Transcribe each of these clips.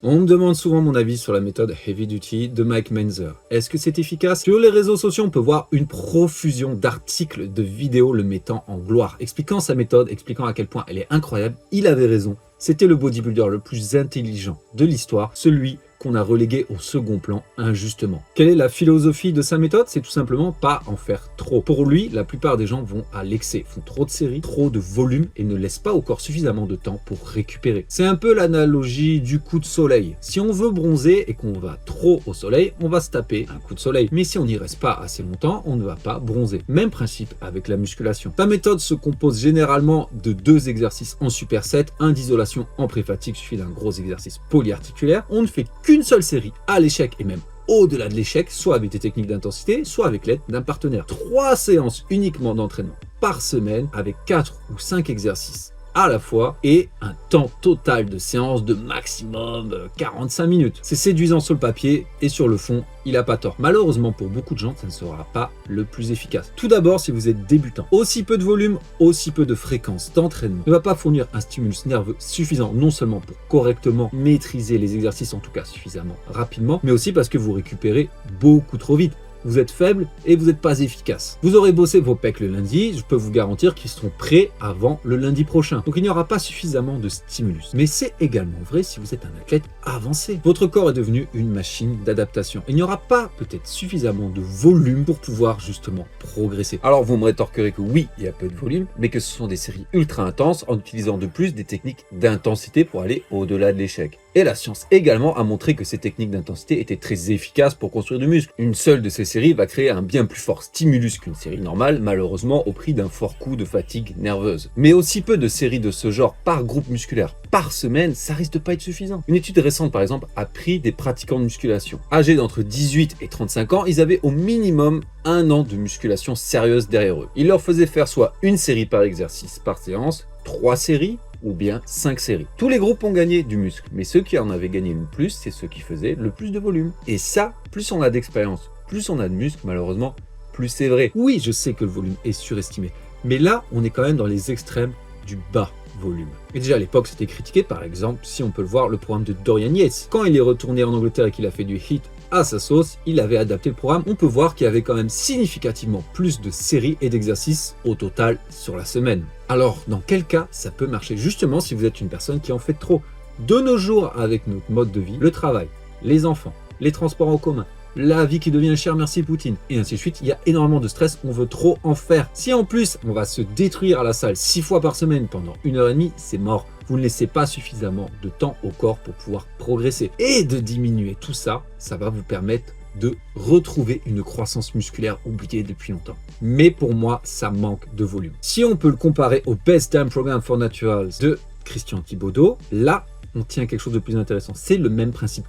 On me demande souvent mon avis sur la méthode Heavy Duty de Mike Mentzer. Est-ce que c'est efficace? Sur les réseaux sociaux, on peut voir une profusion d'articles, de vidéos le mettant en gloire, expliquant sa méthode, expliquant à quel point elle est incroyable. Il avait raison. C'était le bodybuilder le plus intelligent de l'histoire, celui qu'on a relégué au second plan injustement. Quelle est la philosophie de sa méthode? C'est tout simplement pas en faire trop. Pour lui, la plupart des gens vont à l'excès, font trop de séries, trop de volume et ne laissent pas au corps suffisamment de temps pour récupérer. C'est un peu l'analogie du coup de soleil. Si on veut bronzer et qu'on va trop au soleil, on va se taper un coup de soleil. Mais si on n'y reste pas assez longtemps, on ne va pas bronzer. Même principe avec la musculation. Sa méthode se compose généralement de 2 exercices en superset, un d'isolation en pré-fatigue suivi d'un gros exercice polyarticulaire. On ne fait qu'une seule série à l'échec et même au-delà de l'échec, soit avec des techniques d'intensité, soit avec l'aide d'un partenaire. 3 séances uniquement d'entraînement par semaine avec 4 ou 5 exercices à la fois et un temps total de séance de maximum 45 minutes. C'est séduisant sur le papier et sur le fond, il n'a pas tort. Malheureusement pour beaucoup de gens, ça ne sera pas le plus efficace. Tout d'abord, si vous êtes débutant, aussi peu de volume, aussi peu de fréquence d'entraînement ne va pas fournir un stimulus nerveux suffisant non seulement pour correctement maîtriser les exercices, en tout cas suffisamment rapidement, mais aussi parce que vous récupérez beaucoup trop vite. Vous êtes faible et vous n'êtes pas efficace. Vous aurez bossé vos pecs le lundi, je peux vous garantir qu'ils seront prêts avant le lundi prochain. Donc il n'y aura pas suffisamment de stimulus. Mais c'est également vrai si vous êtes un athlète avancé. Votre corps est devenu une machine d'adaptation. Il n'y aura pas peut-être suffisamment de volume pour pouvoir justement progresser. Alors vous me rétorquerez que oui, il y a peu de volume, mais que ce sont des séries ultra intenses en utilisant de plus des techniques d'intensité pour aller au-delà de l'échec. Et la science également a montré que ces techniques d'intensité étaient très efficaces pour construire du muscle. Une seule de ces séries va créer un bien plus fort stimulus qu'une série normale, malheureusement au prix d'un fort coup de fatigue nerveuse. Mais aussi peu de séries de ce genre par groupe musculaire par semaine, ça risque de pas être suffisant. Une étude récente par exemple a pris des pratiquants de musculation âgés d'entre 18 et 35 ans, ils avaient au minimum 1 an de musculation sérieuse derrière eux. Ils leur faisaient faire soit une série par exercice par séance, 3 séries, ou bien 5 séries. Tous les groupes ont gagné du muscle, mais ceux qui en avaient gagné le plus, c'est ceux qui faisaient le plus de volume. Et ça, plus on a d'expérience, plus on a de muscle, malheureusement, plus c'est vrai. Oui, je sais que le volume est surestimé, mais là, on est quand même dans les extrêmes du bas volume. Et déjà à l'époque, c'était critiqué, par exemple, si on peut le voir, le programme de Dorian Yates. Quand il est retourné en Angleterre et qu'il a fait du HIIT à sa sauce, il avait adapté le programme. On peut voir qu'il y avait quand même significativement plus de séries et d'exercices au total sur la semaine. Alors, dans quel cas ça peut marcher? Justement, si vous êtes une personne qui en fait trop. De nos jours, avec notre mode de vie, le travail, les enfants, les transports en commun, la vie qui devient chère, merci Poutine, et ainsi de suite, il y a énormément de stress, on veut trop en faire. Si en plus, on va se détruire à la salle 6 fois par semaine pendant 1h30, c'est mort. Vous ne laissez pas suffisamment de temps au corps pour pouvoir progresser. Et de diminuer tout ça, ça va vous permettre de retrouver une croissance musculaire oubliée depuis longtemps. Mais pour moi, ça manque de volume. Si on peut le comparer au Best Time Program for Naturals de Christian Thibaudeau, là, on tient quelque chose de plus intéressant. C'est le même principe,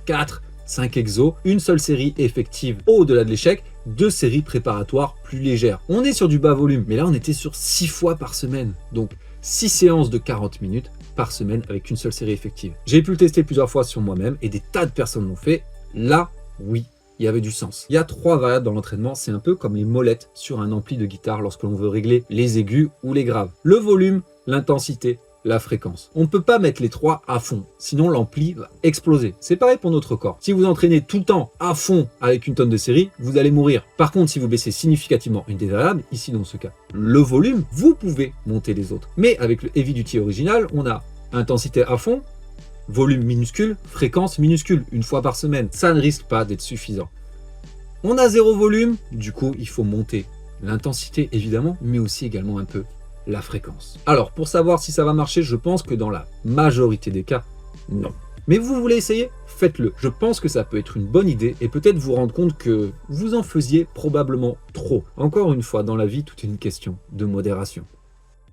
5 exos, une seule série effective au-delà de l'échec, 2 séries préparatoires plus légères. On est sur du bas volume, mais là on était sur 6 fois par semaine. Donc 6 séances de 40 minutes par semaine avec une seule série effective. J'ai pu le tester plusieurs fois sur moi-même et des tas de personnes l'ont fait. Là, oui, il y avait du sens. Il y a 3 variables dans l'entraînement, c'est un peu comme les molettes sur un ampli de guitare lorsque l'on veut régler les aigus ou les graves. Le volume, l'intensité, la fréquence. On ne peut pas mettre les 3 à fond, sinon l'ampli va exploser. C'est pareil pour notre corps. Si vous entraînez tout le temps à fond avec une tonne de séries, vous allez mourir. Par contre, si vous baissez significativement une des variables, ici dans ce cas, le volume, vous pouvez monter les autres. Mais avec le Heavy Duty original, on a intensité à fond, volume minuscule, fréquence minuscule, une fois par semaine. Ça ne risque pas d'être suffisant. On a 0 volume, du coup, il faut monter l'intensité évidemment, mais aussi également un peu la fréquence. Alors, pour savoir si ça va marcher, je pense que dans la majorité des cas, non. Mais vous voulez essayer? Faites-le. Je pense que ça peut être une bonne idée et peut-être vous rendre compte que vous en faisiez probablement trop. Encore une fois, dans la vie, tout est une question de modération.